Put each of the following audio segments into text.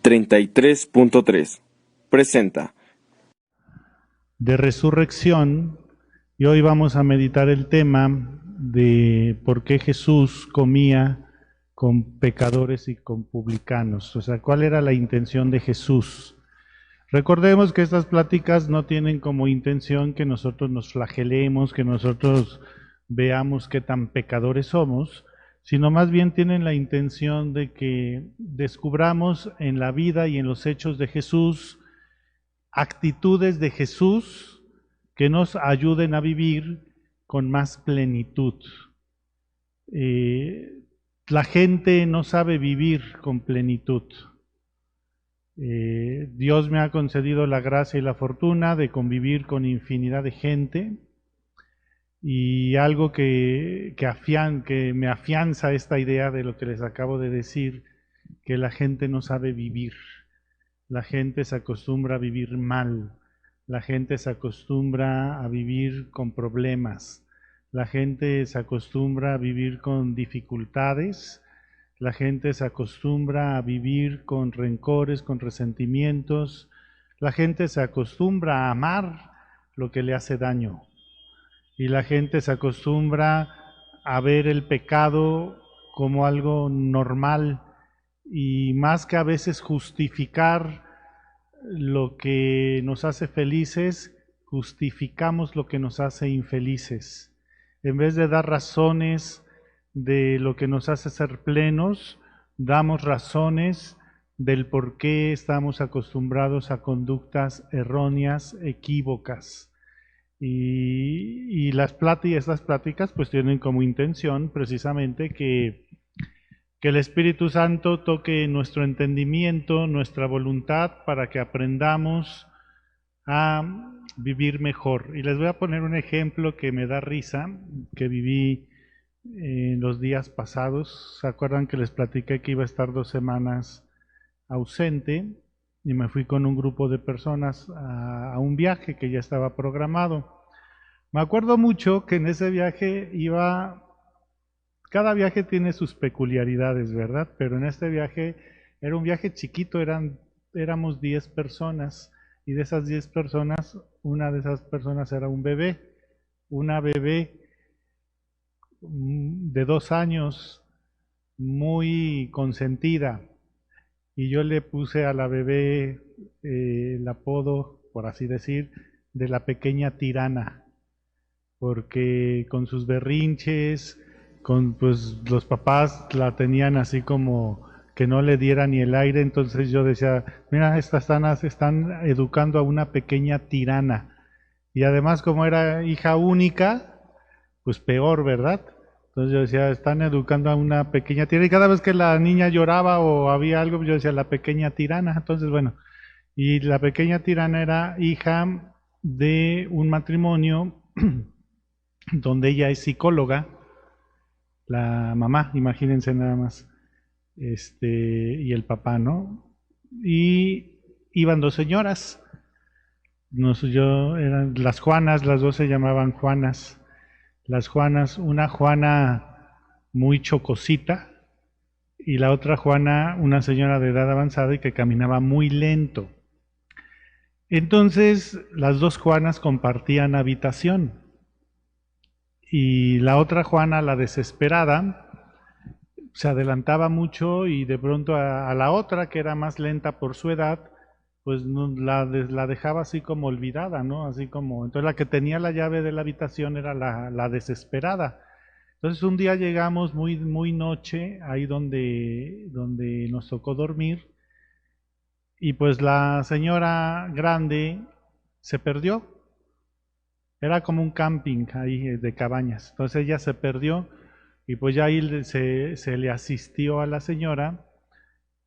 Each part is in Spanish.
33.3 presenta de resurrección, y hoy vamos a meditar el tema de por qué Jesús comía con pecadores y con publicanos, o sea, cuál era la intención de Jesús. Recordemos que estas pláticas no tienen como intención que nosotros nos flagelemos, que nosotros veamos qué tan pecadores somos, sino más bien tienen la intención de que descubramos en la vida y en los hechos de Jesús actitudes de Jesús que nos ayuden a vivir con más plenitud. La gente no sabe vivir con plenitud. Dios me ha concedido la gracia y la fortuna de convivir con infinidad de gente, y algo que me afianza esta idea de lo que les acabo de decir, que la gente no sabe vivir. La gente se acostumbra a vivir mal, la gente se acostumbra a vivir con problemas, la gente se acostumbra a vivir con dificultades, la gente se acostumbra a vivir con rencores, con resentimientos, la gente se acostumbra a amar lo que le hace daño, y la gente se acostumbra a ver el pecado como algo normal, y más que a veces justificar lo que nos hace felices, justificamos lo que nos hace infelices. En vez de dar razones de lo que nos hace ser plenos, damos razones del por qué estamos acostumbrados a conductas erróneas, equívocas. Y estas pláticas pues tienen como intención precisamente que el Espíritu Santo toque nuestro entendimiento, nuestra voluntad, para que aprendamos a vivir mejor. Y les voy a poner un ejemplo que me da risa, que viví en los días pasados. ¿Se acuerdan que les platiqué que iba a estar 2 semanas ausente? Y me fui con un grupo de personas a un viaje que ya estaba programado. Me acuerdo mucho que en ese viaje cada viaje tiene sus peculiaridades, ¿verdad? Pero en este viaje era un viaje chiquito, éramos 10 personas, y de esas 10 personas, una de esas personas era una bebé de 2 años, muy consentida, y yo le puse a la bebé el apodo, por así decir, de la pequeña tirana, porque con sus berrinches, pues los papás la tenían así como que no le diera ni el aire. Entonces yo decía, mira, están educando a una pequeña tirana, y además como era hija única, pues peor, ¿verdad? Entonces yo decía, están educando a una pequeña tirana, y cada vez que la niña lloraba o había algo, yo decía, la pequeña tirana. Entonces bueno, y la pequeña tirana era hija de un matrimonio donde ella es psicóloga, la mamá, imagínense nada más, y el papá, ¿no? Y iban 2 señoras, eran las Juanas, las dos se llamaban Juanas. Las Juanas, una Juana muy chocosita, y la otra Juana, una señora de edad avanzada y que caminaba muy lento. Entonces, las dos Juanas compartían habitación, y la otra Juana, la desesperada, se adelantaba mucho, y de pronto a la otra, que era más lenta por su edad, pues no, la dejaba así como olvidada, ¿no? Así como, entonces la que tenía la llave de la habitación era la desesperada. Entonces un día llegamos muy noche, ahí donde nos tocó dormir, y pues la señora grande se perdió. Era como un camping ahí de cabañas. Entonces ella se perdió, y pues ya ahí se le asistió a la señora,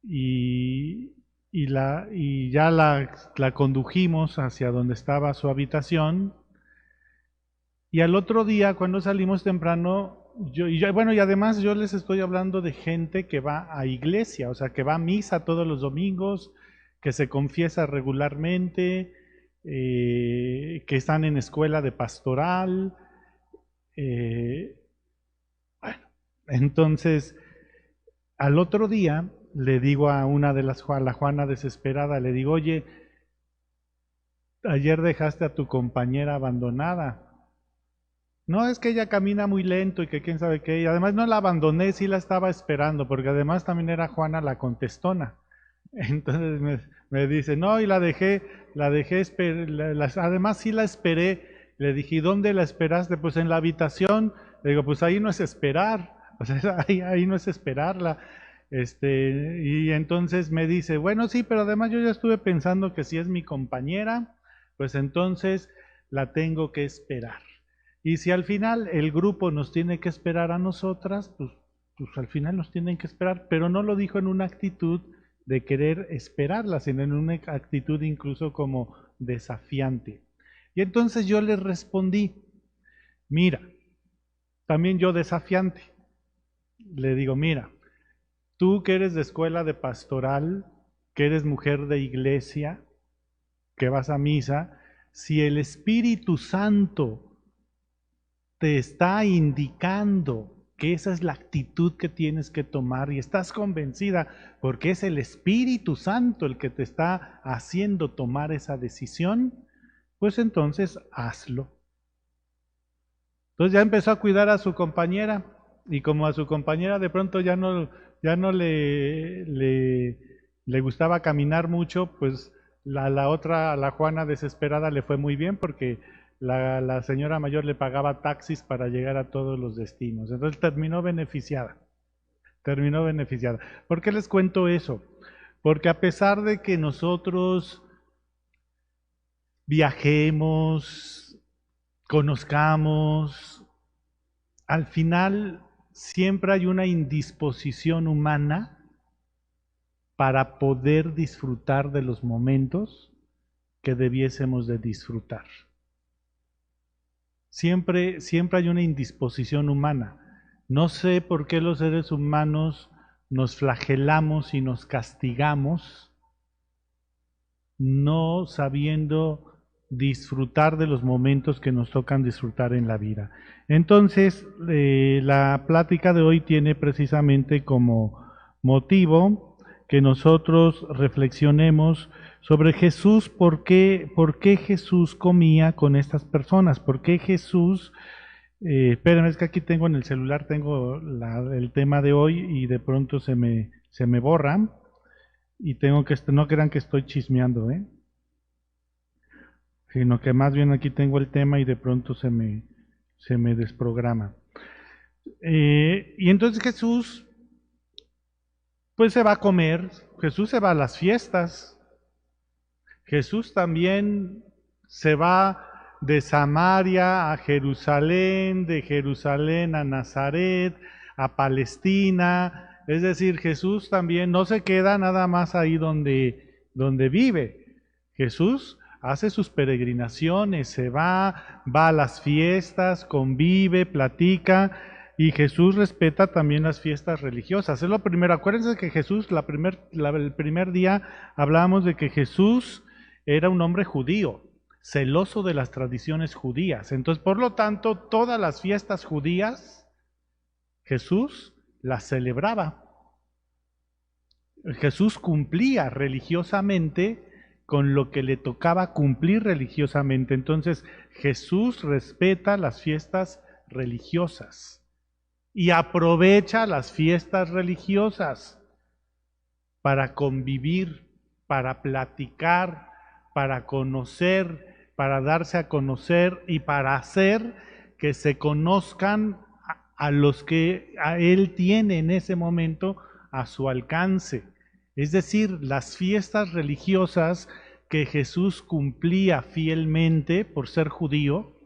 y, y ya la condujimos hacia donde estaba su habitación. Y al otro día, cuando salimos temprano, bueno, y además yo les estoy hablando de gente que va a iglesia, o sea, que va a misa todos los domingos, que se confiesa regularmente, que están en escuela de pastoral. Bueno, entonces, al otro día le digo a una de a la Juana desesperada, le digo, oye, ayer dejaste a tu compañera abandonada. No, es que ella camina muy lento y que quién sabe qué. Y además no la abandoné, sí la estaba esperando, porque además también era Juana la contestona. Entonces me dice, no, y además sí la esperé. Le dije, ¿y dónde la esperaste? Pues en la habitación. Le digo, pues ahí no es esperar, o sea, ahí no es esperarla. Y entonces me dice, bueno, sí, pero además yo ya estuve pensando que si es mi compañera, pues entonces la tengo que esperar. Y si al final el grupo nos tiene que esperar a nosotras, pues al final nos tienen que esperar, pero no lo dijo en una actitud de querer esperarla, sino en una actitud incluso como desafiante. Y entonces yo le respondí, mira, también yo desafiante, le digo, mira, tú que eres de escuela de pastoral, que eres mujer de iglesia, que vas a misa, si el Espíritu Santo te está indicando que esa es la actitud que tienes que tomar y estás convencida porque es el Espíritu Santo el que te está haciendo tomar esa decisión, pues entonces hazlo. Entonces ya empezó a cuidar a su compañera y como a su compañera de pronto ya no le gustaba caminar mucho, pues la otra, la Juana desesperada, le fue muy bien porque la señora mayor le pagaba taxis para llegar a todos los destinos. Entonces terminó beneficiada, terminó beneficiada. ¿Por qué les cuento eso? Porque a pesar de que nosotros viajemos, conozcamos, al final siempre hay una indisposición humana para poder disfrutar de los momentos que debiésemos de disfrutar. Siempre hay una indisposición humana. No sé por qué los seres humanos nos flagelamos y nos castigamos, no sabiendo disfrutar de los momentos que nos tocan disfrutar en la vida. Entonces, la plática de hoy tiene precisamente como motivo que nosotros reflexionemos sobre Jesús, por qué Jesús comía con estas personas, por qué Jesús, espérenme, es que aquí tengo en el celular, tengo el tema de hoy y de pronto se me borra y tengo que, no crean que estoy chismeando, sino que más bien aquí tengo el tema y de pronto se me desprograma. Y entonces Jesús, pues se va a comer, Jesús se va a las fiestas, Jesús también se va de Samaria a Jerusalén, de Jerusalén a Nazaret, a Palestina, es decir, Jesús también no se queda nada más ahí donde vive. Jesús hace sus peregrinaciones, se va a las fiestas, convive, platica, y Jesús respeta también las fiestas religiosas. Es lo primero. Acuérdense que Jesús, el primer día hablábamos de que Jesús era un hombre judío, celoso de las tradiciones judías. Entonces, por lo tanto, todas las fiestas judías, Jesús las celebraba. Jesús cumplía religiosamente con lo que le tocaba cumplir religiosamente. Entonces, Jesús respeta las fiestas religiosas y aprovecha las fiestas religiosas para convivir, para platicar, para conocer, para darse a conocer y para hacer que se conozcan a los que a Él tiene en ese momento a su alcance. Es decir, las fiestas religiosas que Jesús cumplía fielmente por ser judío,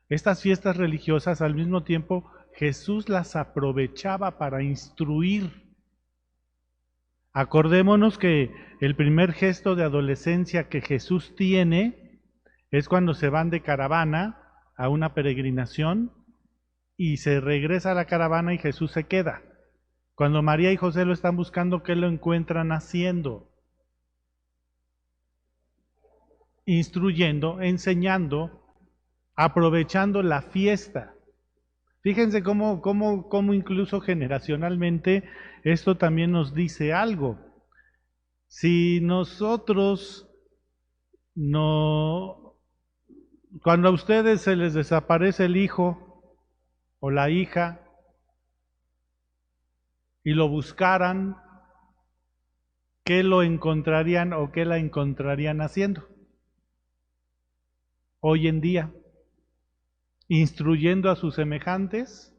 estas fiestas religiosas al mismo tiempo Jesús las aprovechaba para instruir. Acordémonos que el primer gesto de adolescencia que Jesús tiene es cuando se van de caravana a una peregrinación y se regresa a la caravana y Jesús se queda. Cuando María y José lo están buscando, ¿qué lo encuentran haciendo? Instruyendo, enseñando, aprovechando la fiesta. Fíjense cómo incluso generacionalmente esto también nos dice algo. Si nosotros no, cuando a ustedes se les desaparece el hijo o la hija y lo buscaran, ¿qué lo encontrarían o qué la encontrarían haciendo? Hoy en día, instruyendo a sus semejantes.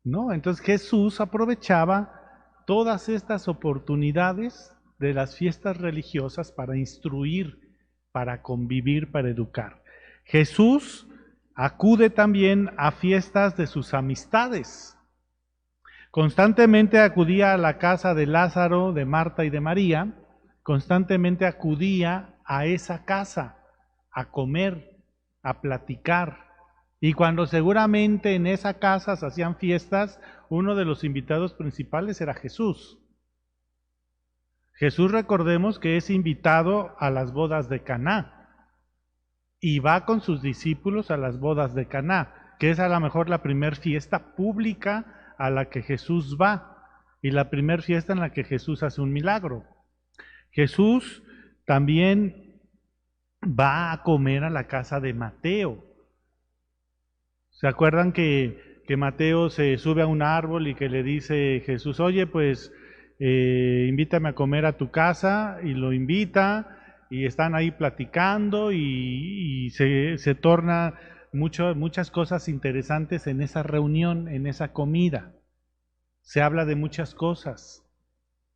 No, entonces Jesús aprovechaba todas estas oportunidades de las fiestas religiosas para instruir, para convivir, para educar. Jesús acude también a fiestas de sus amistades. Constantemente acudía a la casa de Lázaro, de Marta y de María, constantemente acudía a esa casa a comer, a platicar. Y cuando seguramente en esa casa se hacían fiestas, uno de los invitados principales era Jesús. Jesús, recordemos que es invitado a las bodas de Caná y va con sus discípulos a las bodas de Caná, que es a lo mejor la primera fiesta pública a la que Jesús va y la primera fiesta en la que Jesús hace un milagro. Jesús también va a comer a la casa de Mateo. ¿Se acuerdan que Mateo se sube a un árbol y que le dice Jesús, oye, pues invítame a comer a tu casa? Y lo invita y están ahí platicando y se torna muchas cosas interesantes en esa reunión, en esa comida. Se habla de muchas cosas.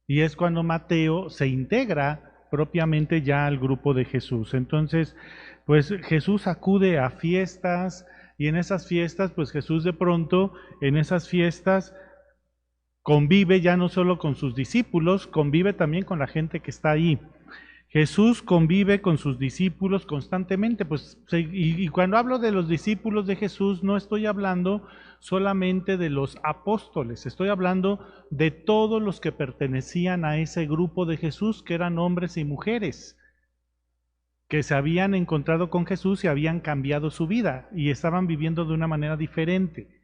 Y es cuando Mateo se integra propiamente ya al grupo de Jesús. Entonces, pues Jesús acude a fiestas y en esas fiestas, pues Jesús de pronto, en esas fiestas, convive ya no solo con sus discípulos, convive también con la gente que está ahí. Jesús convive con sus discípulos constantemente, pues, y cuando hablo de los discípulos de Jesús, no estoy hablando solamente de los apóstoles, estoy hablando de todos los que pertenecían a ese grupo de Jesús, que eran hombres y mujeres, que se habían encontrado con Jesús y habían cambiado su vida y estaban viviendo de una manera diferente.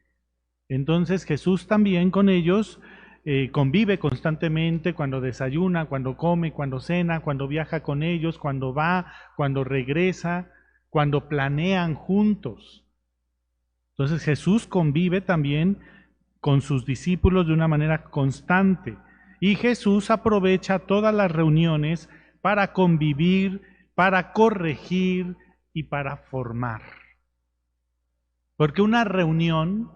Entonces Jesús también con ellos convive constantemente cuando desayuna, cuando come, cuando cena, cuando viaja con ellos, cuando va, cuando regresa, cuando planean juntos. Entonces Jesús convive también con sus discípulos de una manera constante y Jesús aprovecha todas las reuniones para convivir, para corregir y para formar. Porque una reunión,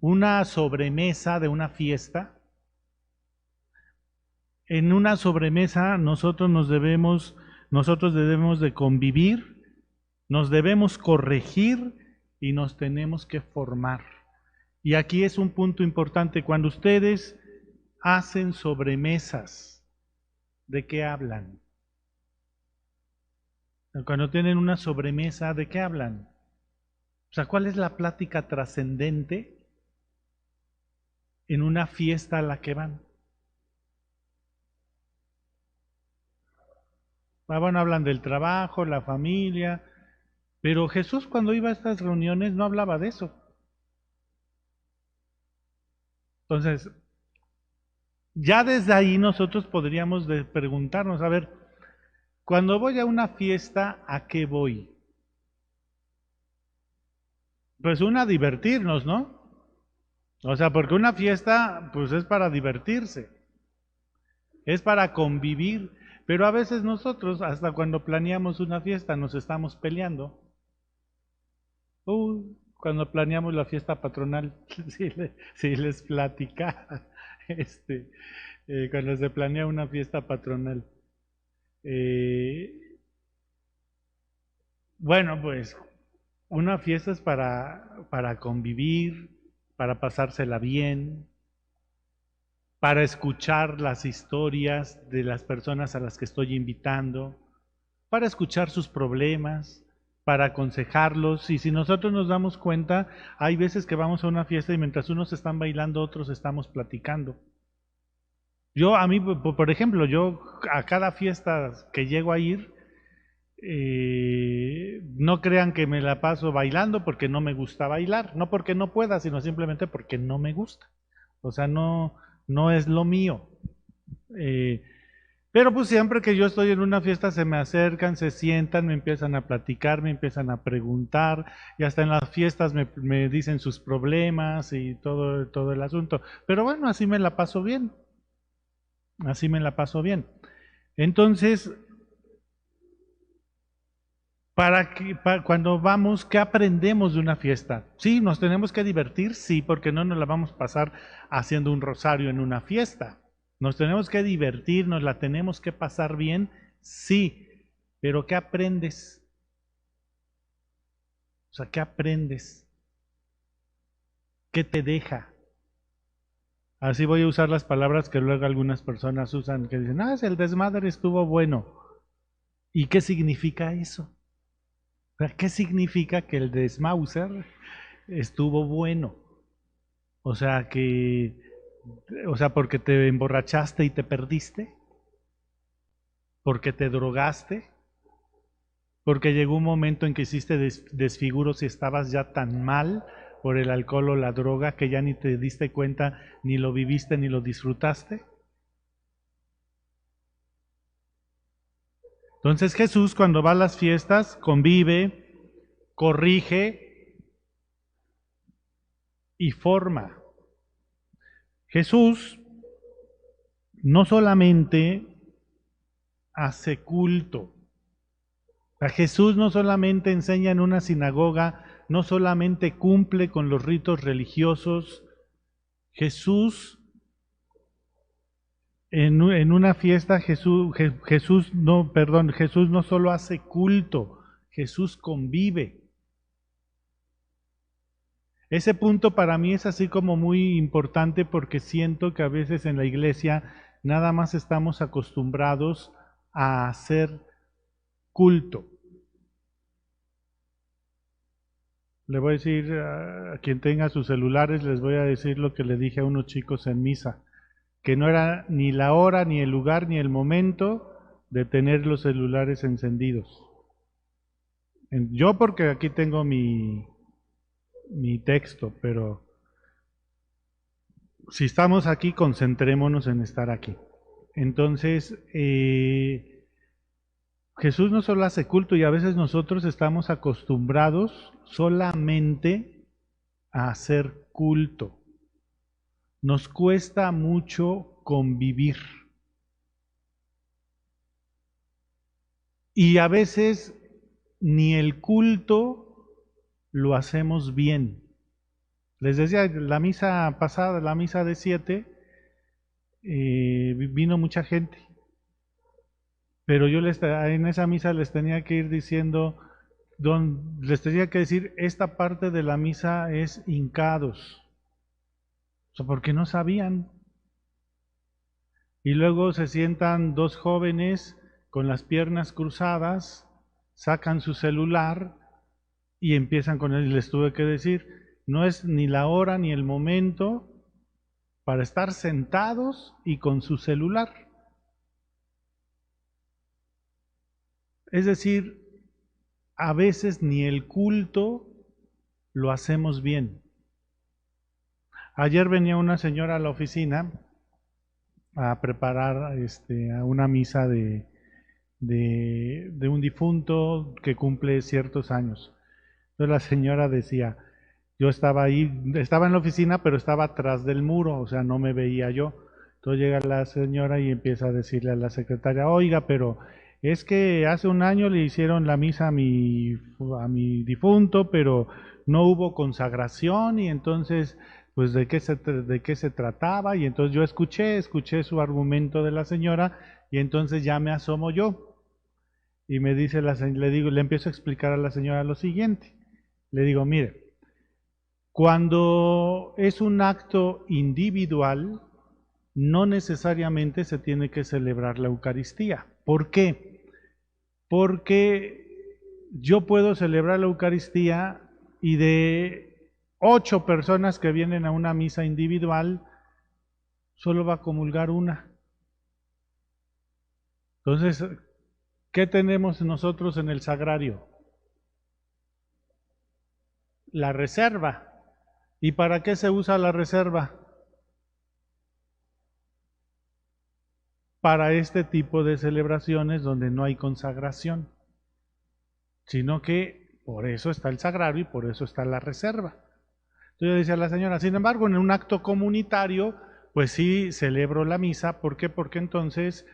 una sobremesa de una fiesta, en una sobremesa nosotros debemos de convivir, nos debemos corregir y nos tenemos que formar. Y aquí es un punto importante, cuando ustedes hacen sobremesas, ¿de qué hablan? Cuando tienen una sobremesa, ¿de qué hablan? O sea, ¿cuál es la plática trascendente en una fiesta a la que van? Bueno, hablan del trabajo, la familia, pero Jesús cuando iba a estas reuniones no hablaba de eso. Entonces, ya desde ahí nosotros podríamos preguntarnos, a ver, cuando voy a una fiesta, ¿a qué voy? Pues a divertirnos, ¿no? O sea, porque una fiesta, pues es para divertirse, es para convivir, pero a veces nosotros, hasta cuando planeamos una fiesta, nos estamos peleando. Cuando planeamos la fiesta patronal, si les platicaba, cuando se planea una fiesta patronal. Bueno, pues una fiesta es para convivir, para pasársela bien, para escuchar las historias de las personas a las que estoy invitando, para escuchar sus problemas, para aconsejarlos. Y si nosotros nos damos cuenta, hay veces que vamos a una fiesta y mientras unos están bailando, otros estamos platicando. A mí, por ejemplo, yo a cada fiesta que llego a ir, No crean que me la paso bailando porque no me gusta bailar, no porque no pueda, sino simplemente porque no me gusta. O sea, no es lo mío. Eh, pero pues siempre que yo estoy en una fiesta se me acercan, se sientan, me empiezan a platicar, me empiezan a preguntar, y hasta en las fiestas me dicen sus problemas y todo el asunto. Pero bueno, así me la paso bien, así me la paso bien. Entonces, cuando vamos, ¿qué aprendemos de una fiesta? Sí, nos tenemos que divertir, sí, porque no nos la vamos a pasar haciendo un rosario en una fiesta. Nos tenemos que divertir, nos la tenemos que pasar bien, sí, pero ¿qué aprendes? O sea, ¿qué aprendes? ¿Qué te deja? Así voy a usar las palabras que luego algunas personas usan, que dicen, el desmadre estuvo bueno. ¿Y qué significa eso? O sea, ¿qué significa que el desmauser estuvo bueno? O sea, porque te emborrachaste y te perdiste, porque te drogaste, porque llegó un momento en que hiciste desfiguros y estabas ya tan mal por el alcohol o la droga que ya ni te diste cuenta, ni lo viviste, ni lo disfrutaste. Entonces Jesús, cuando va a las fiestas, convive, corrige y forma. Jesús no solamente hace culto. A Jesús no solamente enseña en una sinagoga, no solamente cumple con los ritos religiosos. Jesús, en una fiesta, Jesús no solo hace culto, Jesús convive. Ese punto para mí es así como muy importante porque siento que a veces en la iglesia nada más estamos acostumbrados a hacer culto. Le voy a decir a quien tenga sus celulares, les voy a decir lo que le dije a unos chicos en misa, que no era ni la hora, ni el lugar, ni el momento de tener los celulares encendidos. Yo porque aquí tengo mi texto, pero si estamos aquí, concentrémonos en estar aquí. Entonces, Jesús no solo hace culto y a veces nosotros estamos acostumbrados solamente a hacer culto. Nos cuesta mucho convivir. Y a veces ni el culto lo hacemos bien. Les decía, la misa pasada, la misa de 7, vino mucha gente. Pero yo en esa misa les tenía que ir diciendo, les tenía que decir, esta parte de la misa es hincados. O sea, porque no sabían. Y luego se sientan dos jóvenes con las piernas cruzadas, sacan su celular y empiezan con él. Y les tuve que decir, no es ni la hora ni el momento para estar sentados y con su celular. Es decir, a veces ni el culto lo hacemos bien. Ayer venía una señora a la oficina a preparar a una misa de un difunto que cumple ciertos años. Entonces la señora decía, yo estaba ahí, estaba en la oficina, pero estaba atrás del muro, o sea, no me veía yo. Entonces llega la señora y empieza a decirle a la secretaria, oiga, pero es que hace un año le hicieron la misa a mi difunto, pero no hubo consagración y entonces, pues, ¿de qué se trataba? Y entonces yo escuché su argumento de la señora y entonces ya me asomo yo. Y me dice le empiezo a explicar a la señora lo siguiente. Le digo, mire, cuando es un acto individual, no necesariamente se tiene que celebrar la Eucaristía. ¿Por qué? Porque yo puedo celebrar la Eucaristía y de 8 personas que vienen a una misa individual, solo va a comulgar una. Entonces, ¿Qué tenemos nosotros en el sagrario? La reserva. ¿Y para qué se usa la reserva? Para este tipo de celebraciones donde no hay consagración, sino que por eso está el sagrario y por eso está la reserva. Entonces yo decía a la señora, sin embargo, en un acto comunitario, pues sí celebro la misa. ¿Por qué? Porque entonces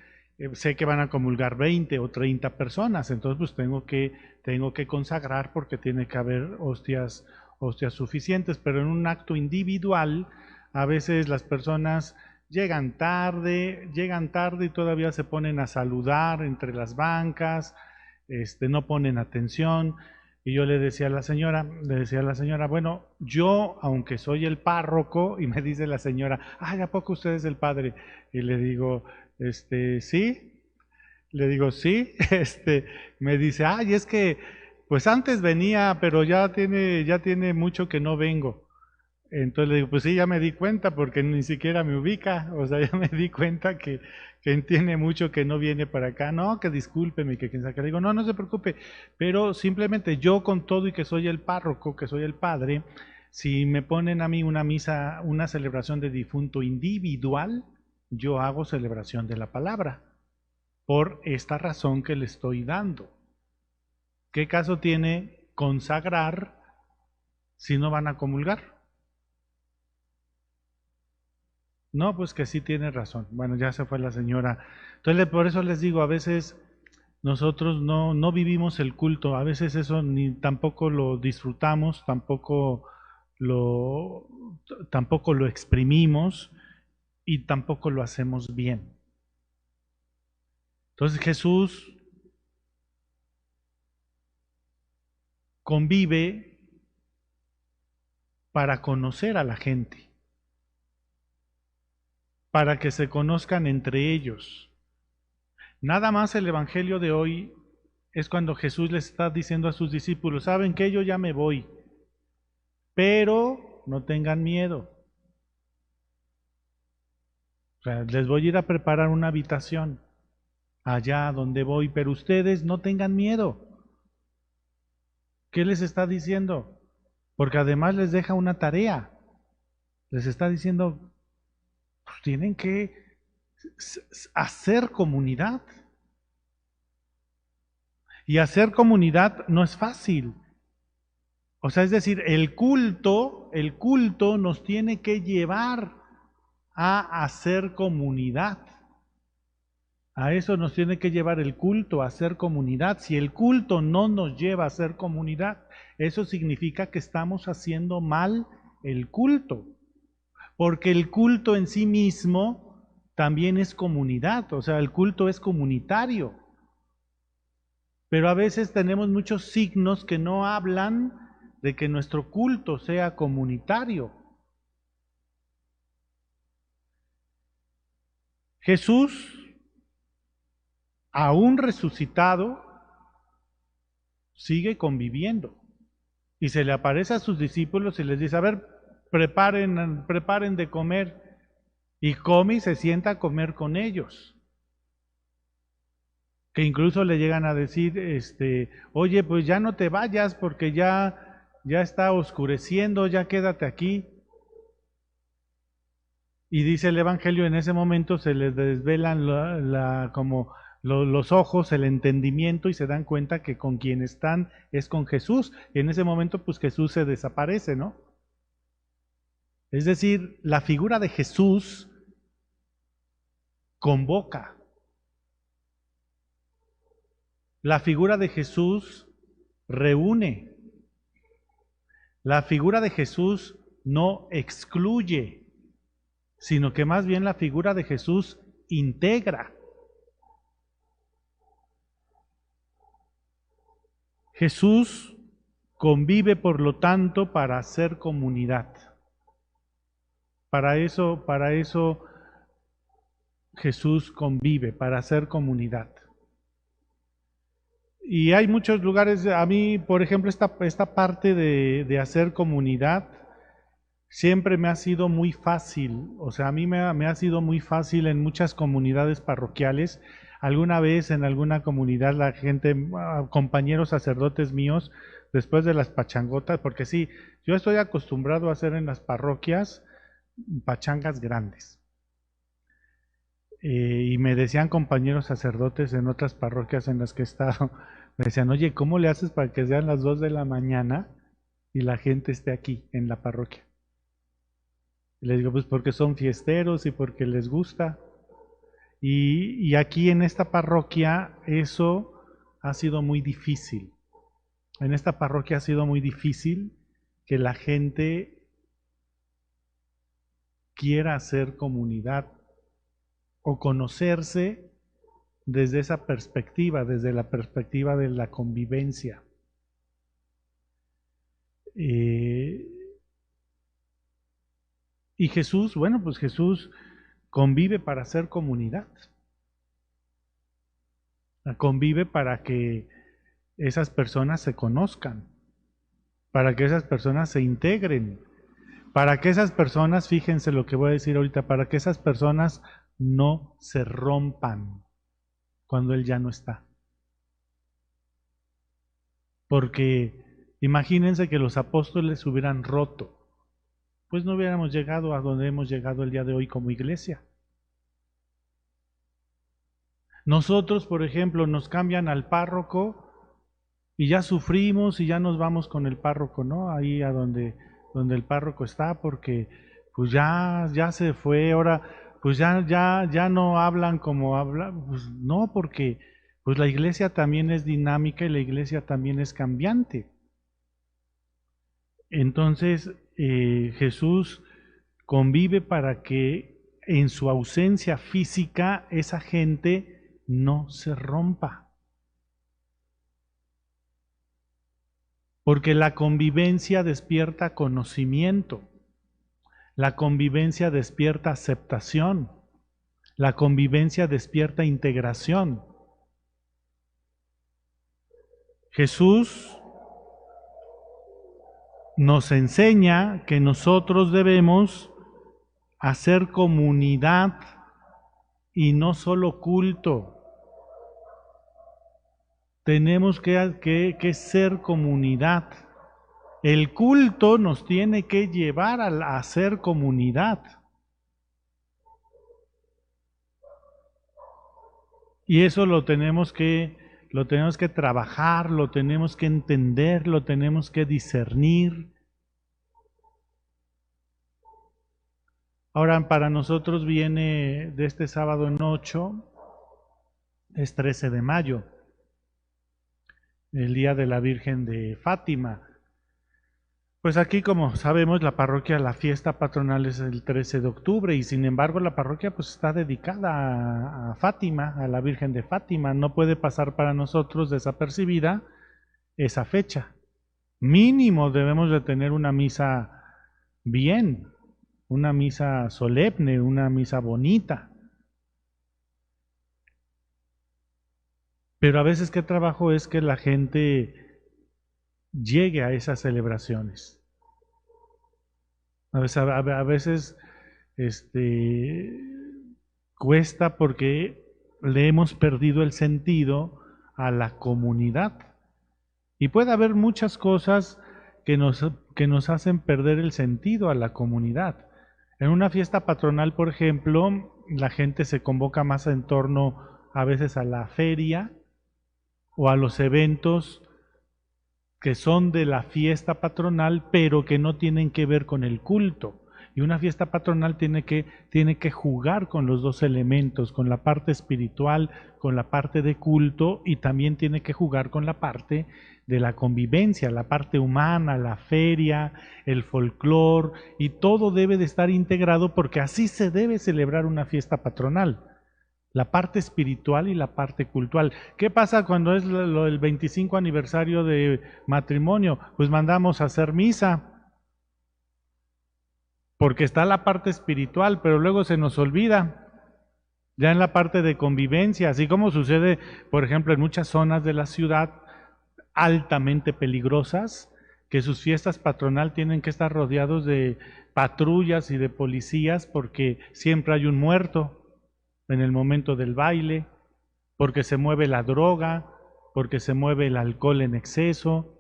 sé que van a comulgar 20 o 30 personas, entonces pues tengo que consagrar porque tiene que haber hostias suficientes, pero en un acto individual, a veces las personas llegan tarde y todavía se ponen a saludar entre las bancas, no ponen atención. Y yo le decía a la señora, bueno, yo, aunque soy el párroco, y me dice la señora, ay, ¿a poco usted es el padre? Y le digo, sí, le digo, sí, me dice, ay, es que, pues antes venía, pero ya tiene mucho que no vengo. Entonces le digo, pues sí, ya me di cuenta porque ni siquiera me ubica, o sea, ya me di cuenta que tiene mucho que no viene para acá. No, que discúlpeme, que quien saque. Le digo, no, no se preocupe, pero simplemente yo con todo y que soy el párroco, que soy el padre, si me ponen a mí una misa, una celebración de difunto individual, yo hago celebración de la palabra, por esta razón que le estoy dando. ¿Qué caso tiene consagrar si no van a comulgar? No, pues que sí tiene razón. Bueno, ya se fue la señora. Entonces, por eso les digo, a veces nosotros no vivimos el culto, a veces eso ni tampoco lo disfrutamos, lo, tampoco lo exprimimos y tampoco lo hacemos bien. Entonces Jesús convive para conocer a la gente, para que se conozcan entre ellos. Nada más el Evangelio de hoy es cuando Jesús les está diciendo a sus discípulos, saben que yo ya me voy, pero no tengan miedo. O sea, les voy a ir a preparar una habitación allá donde voy, pero ustedes no tengan miedo. ¿Qué les está diciendo? Porque además les deja una tarea. Les está diciendo, pues tienen que hacer comunidad. Y hacer comunidad no es fácil. O sea, es decir, el culto nos tiene que llevar a hacer comunidad. A eso nos tiene que llevar el culto, a hacer comunidad. Si el culto no nos lleva a hacer comunidad, eso significa que estamos haciendo mal el culto. Porque el culto en sí mismo también es comunidad, o sea, el culto es comunitario. Pero a veces tenemos muchos signos que no hablan de que nuestro culto sea comunitario. Jesús, aún resucitado, sigue conviviendo. Y se le aparece a sus discípulos y les dice, a ver, preparen de comer. Y come y se sienta a comer con ellos. Que incluso le llegan a decir, oye, pues ya no te vayas porque ya está oscureciendo, ya quédate aquí. Y dice el Evangelio, en ese momento se les desvelan como los ojos, el entendimiento, y se dan cuenta que con quien están es con Jesús. Y en ese momento, pues Jesús se desaparece, ¿no? Es decir, la figura de Jesús convoca. La figura de Jesús reúne. La figura de Jesús no excluye, sino que más bien la figura de Jesús integra. Jesús convive, por lo tanto, para hacer comunidad. Para eso Jesús convive, para hacer comunidad. Y hay muchos lugares, a mí, por ejemplo, esta parte de hacer comunidad siempre me ha sido muy fácil. O sea, a mí me ha sido muy fácil en muchas comunidades parroquiales. Alguna vez en alguna comunidad la gente, compañeros sacerdotes míos, después de las pachangotas, porque sí, yo estoy acostumbrado a hacer en las parroquias pachangas grandes. Y me decían compañeros sacerdotes en otras parroquias en las que he estado, me decían, oye, ¿cómo le haces para que sean las 2 de la mañana y la gente esté aquí en la parroquia? Y les digo, pues porque son fiesteros y porque les gusta. Y aquí en esta parroquia eso ha sido muy difícil. En esta parroquia ha sido muy difícil que la gente quiera hacer comunidad o conocerse desde esa perspectiva, desde la perspectiva de la convivencia. Y Jesús, bueno, pues Jesús convive para hacer comunidad. Convive para que esas personas se conozcan, para que esas personas se integren, para que esas personas, fíjense lo que voy a decir ahorita, para que esas personas no se rompan cuando Él ya no está. Porque imagínense que los apóstoles hubieran roto, pues no hubiéramos llegado a donde hemos llegado el día de hoy como iglesia. Nosotros, por ejemplo, nos cambian al párroco y ya sufrimos y ya nos vamos con el párroco, ¿no? Ahí a donde el párroco está, porque pues ya se fue, ahora pues ya no hablan como hablan, pues no, porque pues la iglesia también es dinámica y la iglesia también es cambiante. Entonces Jesús convive para que en su ausencia física esa gente no se rompa. Porque la convivencia despierta conocimiento, la convivencia despierta aceptación, la convivencia despierta integración. Jesús nos enseña que nosotros debemos hacer comunidad y no solo culto. Tenemos que ser comunidad. El culto nos tiene que llevar a ser comunidad. Y eso lo tenemos que trabajar, lo tenemos que entender, lo tenemos que discernir. Ahora, para nosotros viene de este sábado en 8, es 13 de mayo, el día de la Virgen de Fátima. Pues aquí, como sabemos, la parroquia, la fiesta patronal es el 13 de octubre y sin embargo la parroquia pues está dedicada a Fátima, a la Virgen de Fátima. No puede pasar para nosotros desapercibida esa fecha. Mínimo debemos de tener una misa bien, una misa solemne, una misa bonita. Pero a veces qué trabajo es que la gente llegue a esas celebraciones. A veces cuesta porque le hemos perdido el sentido a la comunidad. Y puede haber muchas cosas que nos hacen perder el sentido a la comunidad. En una fiesta patronal, por ejemplo, la gente se convoca más en torno a veces a la feria o a los eventos que son de la fiesta patronal, pero que no tienen que ver con el culto. Y una fiesta patronal tiene que jugar con los dos elementos, con la parte espiritual, con la parte de culto, y también tiene que jugar con la parte de la convivencia, la parte humana, la feria, el folclor, y todo debe de estar integrado porque así se debe celebrar una fiesta patronal. La parte espiritual y la parte cultural. ¿Qué pasa cuando es el 25 aniversario de matrimonio? Pues mandamos a hacer misa, porque está la parte espiritual, pero luego se nos olvida, ya en la parte de convivencia, así como sucede, por ejemplo, en muchas zonas de la ciudad altamente peligrosas, que sus fiestas patronal tienen que estar rodeados de patrullas y de policías porque siempre hay un muerto en el momento del baile, porque se mueve la droga, porque se mueve el alcohol en exceso,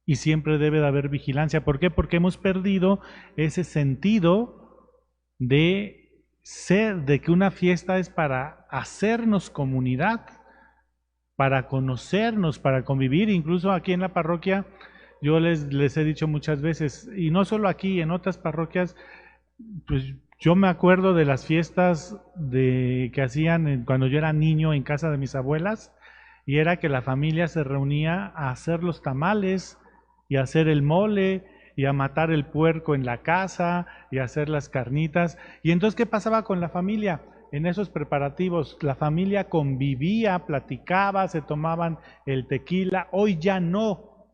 y siempre debe de haber vigilancia. ¿Por qué? Porque hemos perdido ese sentido de ser, de que una fiesta es para hacernos comunidad, para conocernos, para convivir. Incluso aquí en la parroquia, yo les he dicho muchas veces, y no solo aquí, en otras parroquias, pues yo me acuerdo de las fiestas que hacían cuando yo era niño en casa de mis abuelas, y era que la familia se reunía a hacer los tamales y a hacer el mole y a matar el puerco en la casa y a hacer las carnitas. Y entonces, ¿qué pasaba con la familia? En esos preparativos, la familia convivía, platicaba, se tomaban el tequila. Hoy ya no,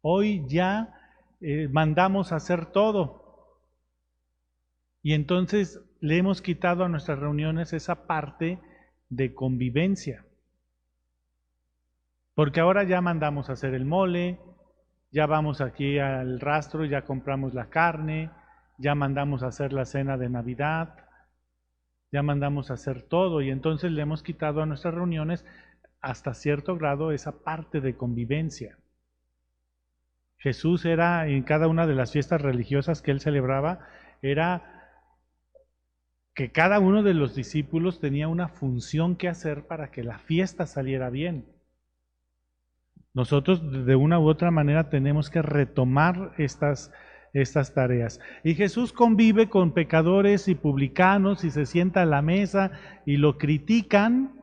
hoy ya mandamos a hacer todo. Y entonces le hemos quitado a nuestras reuniones esa parte de convivencia. Porque ahora ya mandamos a hacer el mole, ya vamos aquí al rastro, ya compramos la carne, ya mandamos a hacer la cena de Navidad, ya mandamos a hacer todo, y entonces le hemos quitado a nuestras reuniones hasta cierto grado esa parte de convivencia. Jesús era, en cada una de las fiestas religiosas que él celebraba, era que cada uno de los discípulos tenía una función que hacer para que la fiesta saliera bien. Nosotros de una u otra manera tenemos que retomar estas tareas. Y Jesús convive con pecadores y publicanos y se sienta a la mesa y lo critican,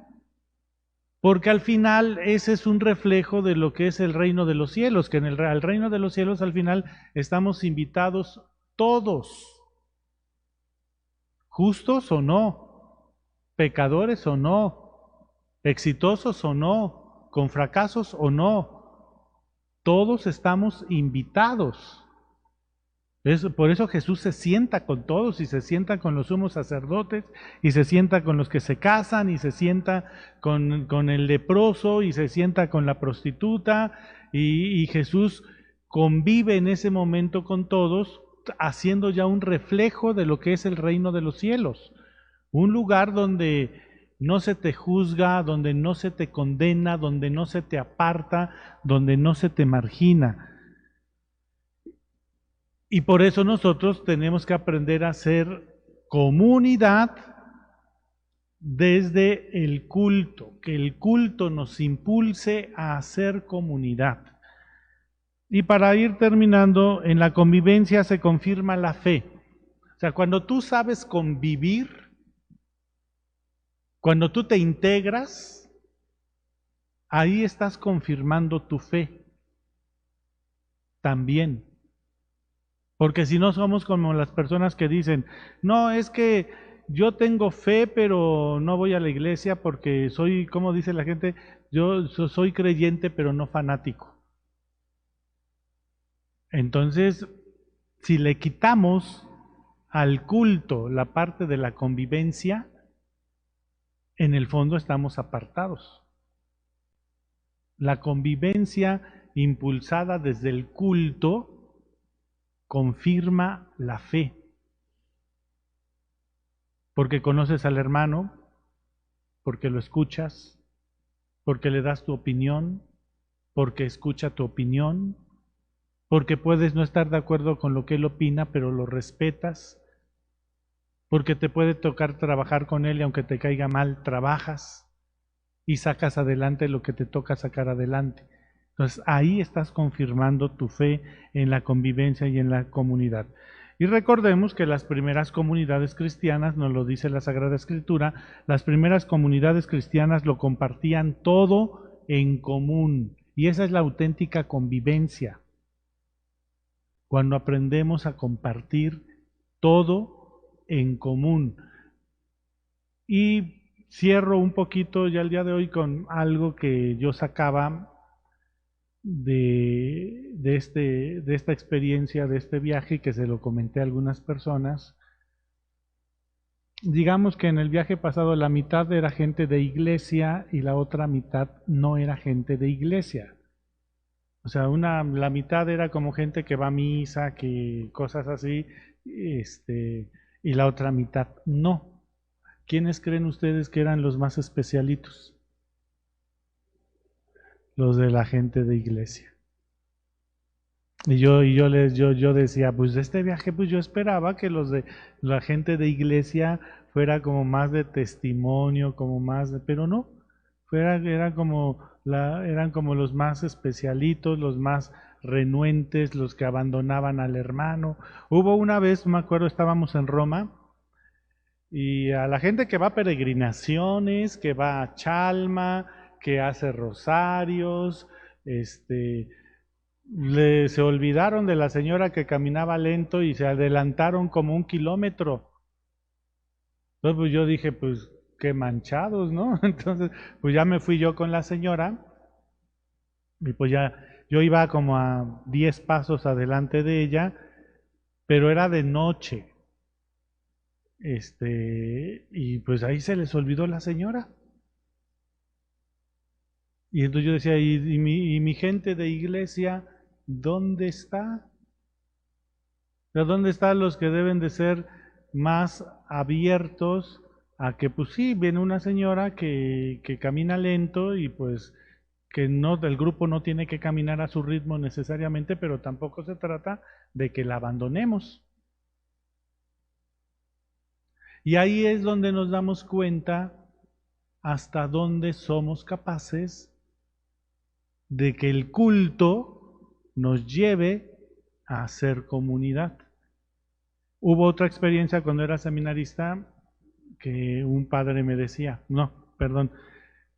porque al final ese es un reflejo de lo que es el reino de los cielos, que en el reino de los cielos al final estamos invitados todos, justos o no, pecadores o no, exitosos o no, con fracasos o no, todos estamos invitados. Por eso Jesús se sienta con todos, y se sienta con los sumos sacerdotes, y se sienta con los que se casan, y se sienta con el leproso, y se sienta con la prostituta, y Jesús convive en ese momento con todos, haciendo ya un reflejo de lo que es el reino de los cielos, un lugar donde no se te juzga, donde no se te condena, donde no se te aparta, donde no se te margina. Y por eso nosotros tenemos que aprender a ser comunidad desde el culto, que el culto nos impulse a hacer comunidad. Y para ir terminando, en la convivencia se confirma la fe. O sea, cuando tú sabes convivir, cuando tú te integras, ahí estás confirmando tu fe también. Porque si no somos como las personas que dicen, no, es que yo tengo fe, pero no voy a la iglesia porque soy, como dice la gente, yo soy creyente, pero no fanático. Entonces, si le quitamos al culto la parte de la convivencia, en el fondo estamos apartados. La convivencia impulsada desde el culto confirma la fe, porque conoces al hermano, porque lo escuchas, porque le das tu opinión, porque escucha tu opinión, porque puedes no estar de acuerdo con lo que él opina, pero lo respetas, porque te puede tocar trabajar con él y aunque te caiga mal, trabajas y sacas adelante lo que te toca sacar adelante. Entonces ahí estás confirmando tu fe en la convivencia y en la comunidad. Y recordemos que las primeras comunidades cristianas, nos lo dice la Sagrada Escritura, las primeras comunidades cristianas lo compartían todo en común. Y esa es la auténtica convivencia. Cuando aprendemos a compartir todo en común. Y cierro un poquito ya el día de hoy con algo que yo sacaba de esta experiencia, de este viaje, que se lo comenté a algunas personas. Digamos que en el viaje pasado la mitad era gente de iglesia y la otra mitad no era gente de iglesia. O sea, la mitad era como gente que va a misa, que cosas así, y la otra mitad no. ¿Quiénes creen ustedes que eran los más especialitos? los de la gente de iglesia. Y yo decía, pues de este viaje, pues yo esperaba que los de la gente de iglesia fuera como más de testimonio, como más de, pero no, eran como los más especialitos, los más renuentes, los que abandonaban al hermano. Hubo una vez, me acuerdo, estábamos en Roma y a la gente que va a peregrinaciones, que va a Chalma, que hace rosarios, este, se olvidaron de la señora que caminaba lento y se adelantaron como 1 kilómetro. Entonces pues yo dije, pues qué manchados, ¿no? Entonces pues ya me fui yo con la señora y pues ya yo iba como a 10 pasos adelante de ella, pero era de noche. Y pues ahí se les olvidó la señora. Y entonces yo decía, ¿y mi gente de iglesia, dónde está? Pero ¿dónde están los que deben de ser más abiertos a que, pues sí, viene una señora que camina lento y pues que no, el grupo no tiene que caminar a su ritmo necesariamente, pero tampoco se trata de que la abandonemos? Y ahí es donde nos damos cuenta hasta dónde somos capaces de que el culto nos lleve a hacer comunidad. Hubo otra experiencia cuando era seminarista que un padre me decía, no, perdón,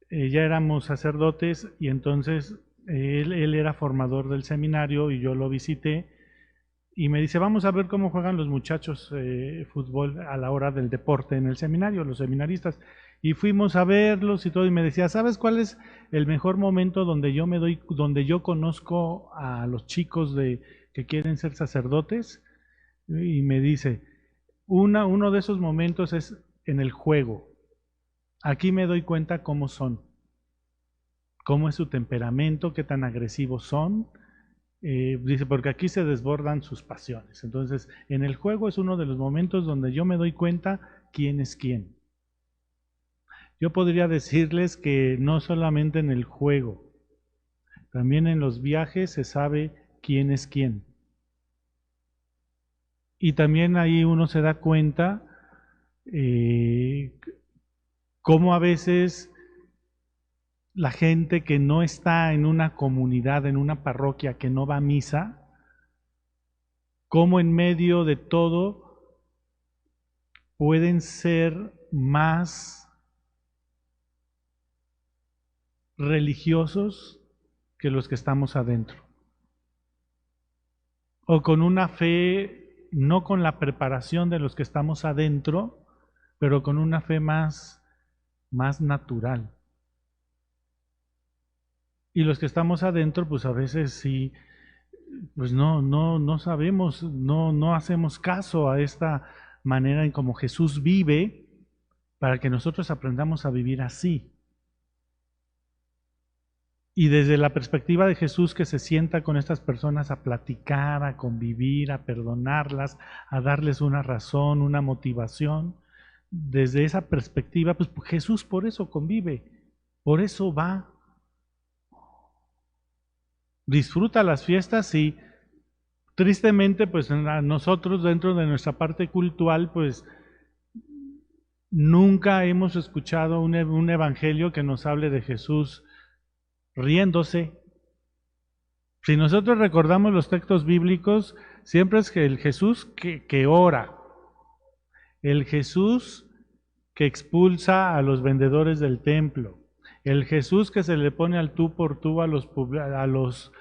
ya éramos sacerdotes y entonces él era formador del seminario y yo lo visité y me dice, vamos a ver cómo juegan los muchachos fútbol a la hora del deporte en el seminario, los seminaristas. Y fuimos a verlos y todo y me decía, ¿sabes cuál es el mejor momento donde yo conozco a los chicos que quieren ser sacerdotes? Y me dice, uno de esos momentos es en el juego. Aquí me doy cuenta cómo son, cómo es su temperamento, qué tan agresivos son. Dice, porque aquí se desbordan sus pasiones. Entonces, en el juego es uno de los momentos donde yo me doy cuenta quién es quién. Yo podría decirles que no solamente en el juego, también en los viajes se sabe quién es quién. Y también ahí uno se da cuenta cómo a veces la gente que no está en una comunidad, en una parroquia, que no va a misa, cómo en medio de todo pueden ser más religiosos que los que estamos adentro. O con una fe, no con la preparación de los que estamos adentro, pero con una fe más natural. Y los que estamos adentro, pues a veces sí, pues no sabemos, no hacemos caso a esta manera en como Jesús vive para que nosotros aprendamos a vivir así. Y desde la perspectiva de Jesús que se sienta con estas personas a platicar, a convivir, a perdonarlas, a darles una razón, una motivación, desde esa perspectiva, pues Jesús por eso convive, por eso va, disfruta las fiestas y tristemente, pues nosotros dentro de nuestra parte cultural, pues nunca hemos escuchado un evangelio que nos hable de Jesús riéndose. Si nosotros recordamos los textos bíblicos, siempre es que el Jesús que ora, el Jesús que expulsa a los vendedores del templo, el Jesús que se le pone al tú por tú a los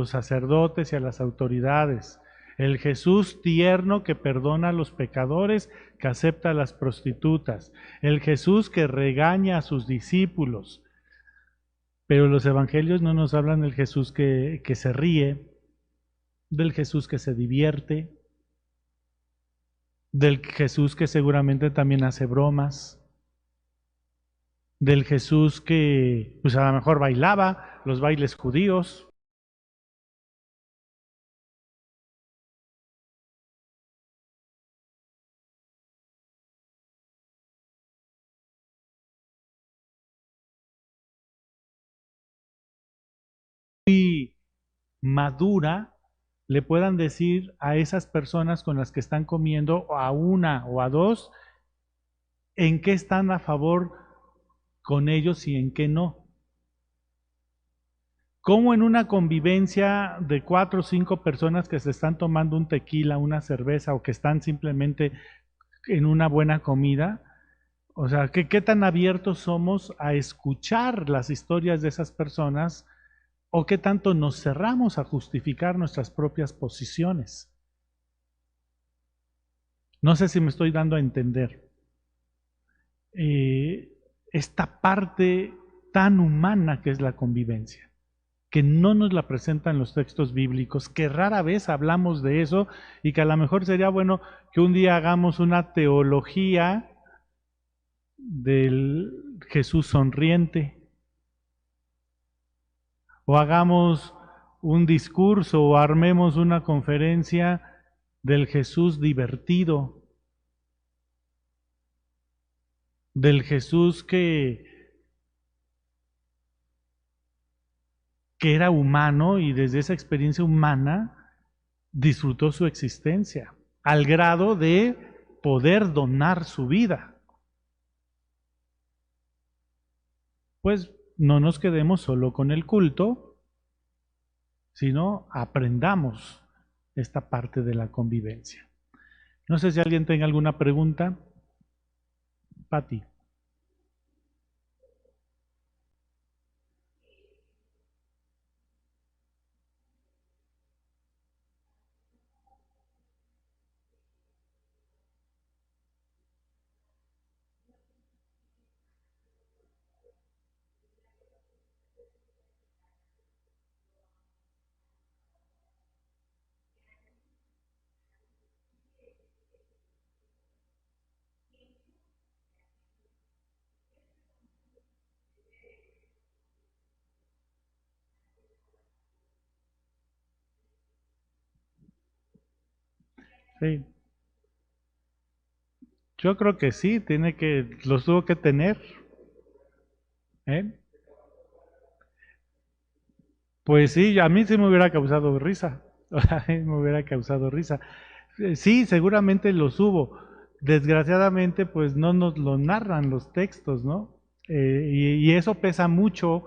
sacerdotes y a las autoridades, el Jesús tierno que perdona a los pecadores, que acepta a las prostitutas, el Jesús que regaña a sus discípulos. Pero los evangelios no nos hablan del Jesús que se ríe, del Jesús que se divierte, del Jesús que seguramente también hace bromas, del Jesús que pues a lo mejor bailaba los bailes judíos. madura le puedan decir a esas personas con las que están comiendo, o a una o a dos, en qué están a favor con ellos y en qué no. Como en una convivencia de 4 o 5 personas que se están tomando un tequila, una cerveza o que están simplemente en una buena comida, o sea, ¿qué tan abiertos somos a escuchar las historias de esas personas o qué tanto nos cerramos a justificar nuestras propias posiciones? No sé si me estoy dando a entender. Esta parte tan humana que es la convivencia, que no nos la presentan los textos bíblicos, que rara vez hablamos de eso y que a lo mejor sería bueno que un día hagamos una teología del Jesús sonriente, o hagamos un discurso o armemos una conferencia del Jesús divertido, del Jesús que era humano y desde esa experiencia humana disfrutó su existencia, al grado de poder donar su vida. Pues no nos quedemos solo con el culto, sino aprendamos esta parte de la convivencia. No sé si alguien tenga alguna pregunta. Pati. Sí. Yo creo que sí, los tuvo que tener. ¿Eh? Pues sí, a mí sí me hubiera causado risa. A mí me hubiera causado risa. Sí, seguramente los hubo. Desgraciadamente, pues no nos lo narran los textos, ¿no? Y eso pesa mucho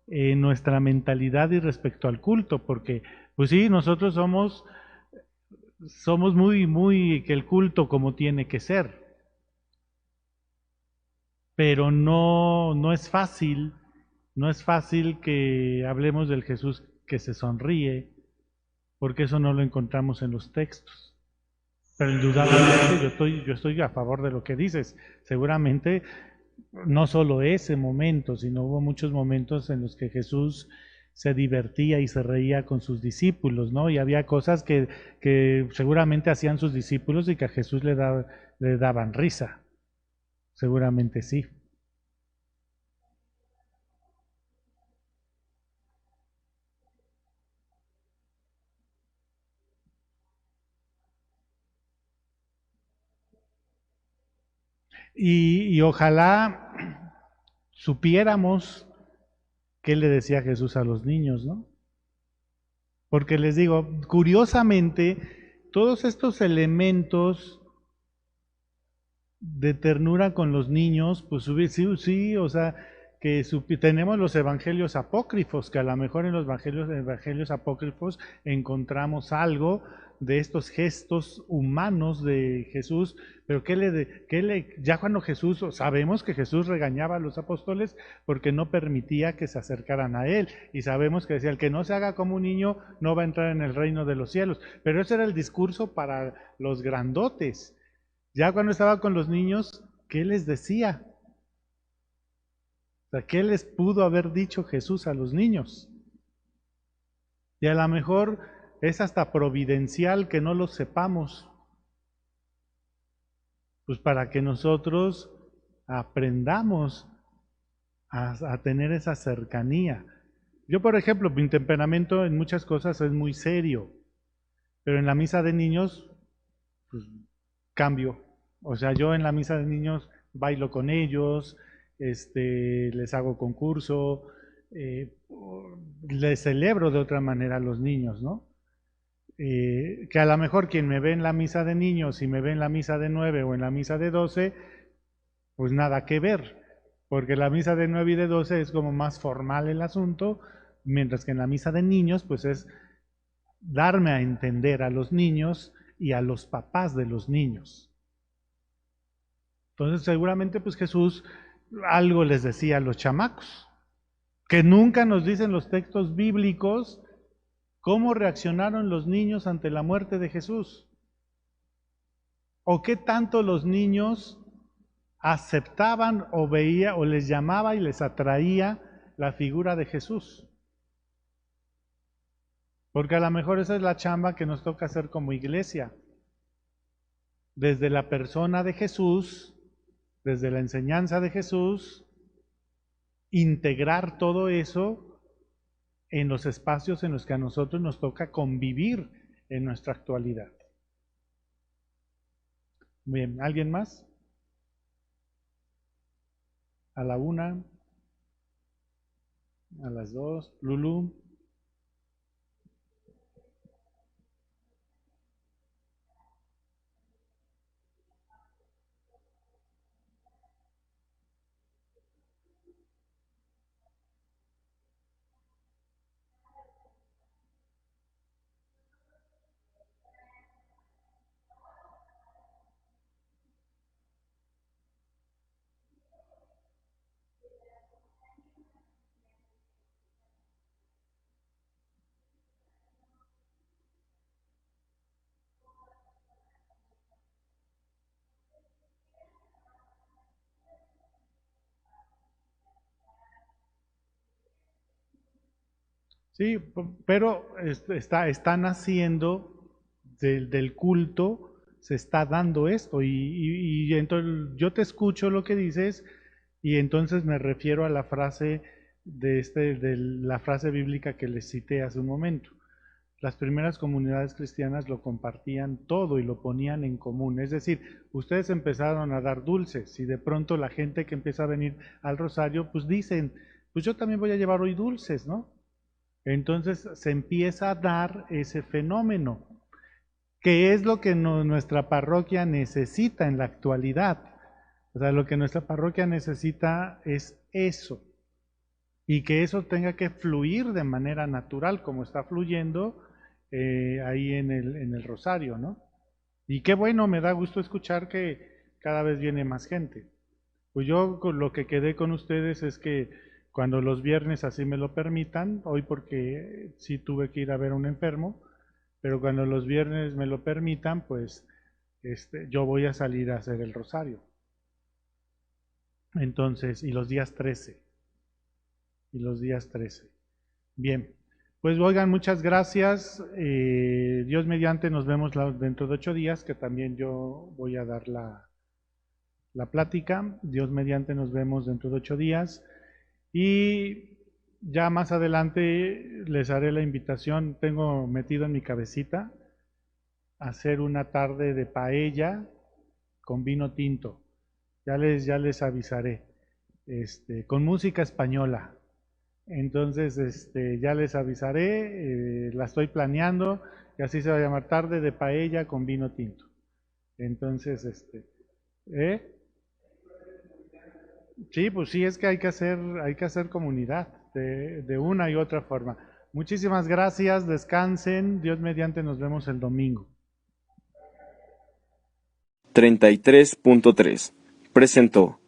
en nuestra mentalidad y respecto al culto, porque, pues sí, nosotros somos muy que el culto como tiene que ser, pero no es fácil, no es fácil que hablemos del Jesús que se sonríe, porque eso no lo encontramos en los textos. Pero indudablemente yo estoy a favor de lo que dices. Seguramente no solo ese momento, sino hubo muchos momentos en los que Jesús se divertía y se reía con sus discípulos, ¿no? Y había cosas que seguramente hacían sus discípulos y que a Jesús le daban risa. Seguramente sí. Y ojalá supiéramos qué le decía Jesús a los niños, ¿no? Porque les digo, curiosamente, todos estos elementos de ternura con los niños, pues sí, sí, o sea, tenemos los evangelios apócrifos, que a lo mejor en los evangelios apócrifos encontramos algo de estos gestos humanos de Jesús, pero ya cuando Jesús, sabemos que Jesús regañaba a los apóstoles porque no permitía que se acercaran a él, y sabemos que decía, el que no se haga como un niño no va a entrar en el reino de los cielos, pero ese era el discurso para los grandotes. Ya cuando estaba con los niños, ¿qué les decía? O sea, ¿qué les pudo haber dicho Jesús a los niños? Y a lo mejor es hasta providencial que no lo sepamos, pues para que nosotros aprendamos a tener esa cercanía. Yo, por ejemplo, mi temperamento en muchas cosas es muy serio, pero en la misa de niños, pues cambio. O sea, yo en la misa de niños bailo con ellos, les hago concurso, les celebro de otra manera a los niños, ¿no? Que a lo mejor quien me ve en la misa de niños y me ve en la misa de 9 o en la misa de 12, pues nada que ver, porque la misa de 9 y de 12 es como más formal el asunto, mientras que en la misa de niños, pues es darme a entender a los niños y a los papás de los niños. Entonces seguramente pues Jesús algo les decía a los chamacos, que nunca nos dicen los textos bíblicos cómo reaccionaron los niños ante la muerte de Jesús, o qué tanto los niños aceptaban o veía o les llamaba y les atraía la figura de Jesús. Porque a lo mejor esa es la chamba que nos toca hacer como iglesia. Desde la persona de Jesús, desde la enseñanza de Jesús, integrar todo eso en los espacios en los que a nosotros nos toca convivir en nuestra actualidad. Bien, ¿alguien más? A la 1, a las 2, Lulú. Sí, pero están haciendo del culto, se está dando esto y entonces yo te escucho lo que dices y entonces me refiero a la frase de la frase bíblica que les cité hace un momento. Las primeras comunidades cristianas lo compartían todo y lo ponían en común. Es decir, ustedes empezaron a dar dulces y de pronto la gente que empieza a venir al rosario, pues dicen, pues yo también voy a llevar hoy dulces, ¿no? Entonces se empieza a dar ese fenómeno, que es lo que nuestra parroquia necesita en la actualidad. O sea, lo que nuestra parroquia necesita es eso, y que eso tenga que fluir de manera natural, como está fluyendo ahí en el Rosario, ¿no? Y qué bueno, me da gusto escuchar que cada vez viene más gente. Pues yo con lo que quedé con ustedes es que cuando los viernes así me lo permitan, hoy porque sí tuve que ir a ver a un enfermo, pero cuando los viernes me lo permitan, pues yo voy a salir a hacer el rosario. Entonces, y los días 13. Y los días 13. Bien, pues oigan, muchas gracias. Dios mediante nos vemos dentro de 8 días, que también yo voy a dar la plática. Dios mediante nos vemos dentro de 8 días. Y ya más adelante les haré la invitación, tengo metido en mi cabecita, hacer una tarde de paella con vino tinto. Ya les avisaré, con música española. Entonces, ya les avisaré, la estoy planeando y así se va a llamar tarde de paella con vino tinto. Entonces, ¿eh? Sí, pues sí, es que hay que hacer comunidad de una y otra forma. Muchísimas gracias, descansen, Dios mediante nos vemos el domingo. 33.3 presentó